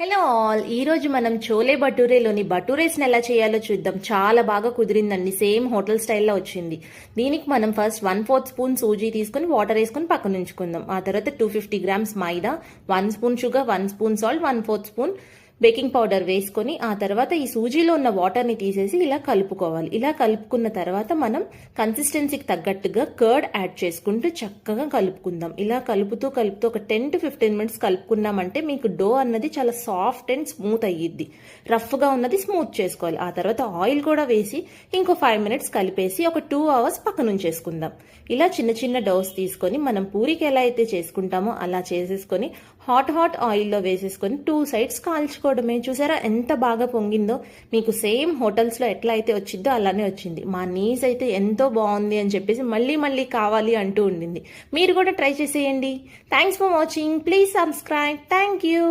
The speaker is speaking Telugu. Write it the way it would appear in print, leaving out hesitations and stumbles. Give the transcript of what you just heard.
హలో ఆల్, ఈరోజు మనం చోలే భటూరేలోని భటూరేస్ని ఎలా చేయాలో చూద్దాం. చాలా బాగా కుదిరిందండి, సేమ్ హోటల్ స్టైల్లో వచ్చింది. దీనికి మనం ఫస్ట్ 1/4 స్పూన్ సూజీ తీసుకుని వాటర్ వేసుకుని పక్కన ఉంచుకుందాం. ఆ తర్వాత 250 గ్రామ్స్ మైదా, 1 spoon sugar, 1 spoon salt, 1/4 spoon baking powder వేసుకొని ఆ తర్వాత ఈ సూజీలో ఉన్న వాటర్ని తీసేసి ఇలా కలుపుకోవాలి. ఇలా కలుపుకున్న తర్వాత మనం కన్సిస్టెన్సీకి తగ్గట్టుగా కర్డ్ యాడ్ చేసుకుంటూ చక్కగా కలుపుకుందాం. ఇలా కలుపుతూ ఒక 10 to 15 మినిట్స్ కలుపుకున్నామంటే మీకు డో అన్నది చాలా సాఫ్ట్ అండ్ స్మూత్ అయ్యిద్ది. రఫ్గా ఉన్నది స్మూత్ చేసుకోవాలి. ఆ తర్వాత ఆయిల్ కూడా వేసి ఇంకో 5 మినిట్స్ కలిపేసి ఒక 2 అవర్స్ పక్కన ఉంచేసుకుందాం. ఇలా చిన్న చిన్న డోస్ తీసుకొని మనం పూరికి ఎలా అయితే చేసుకుంటామో అలా చేసేసుకొని హాట్ ఆయిల్లో వేసేసుకొని 2 సైడ్స్ కాల్చుకోవడమే. చూసారా ఎంత బాగా పొంగిందో. మీకు సేమ్ హోటల్స్లో ఎట్లా అయితే వచ్చిందో అలానే వచ్చింది. మా నీస్ అయితే ఎంతో బాగుంది అని చెప్పేసి మళ్ళీ కావాలి అంటూ ఉండింది. మీరు కూడా ట్రై చేసేయండి. Thanks for watching. Please subscribe. Thank you.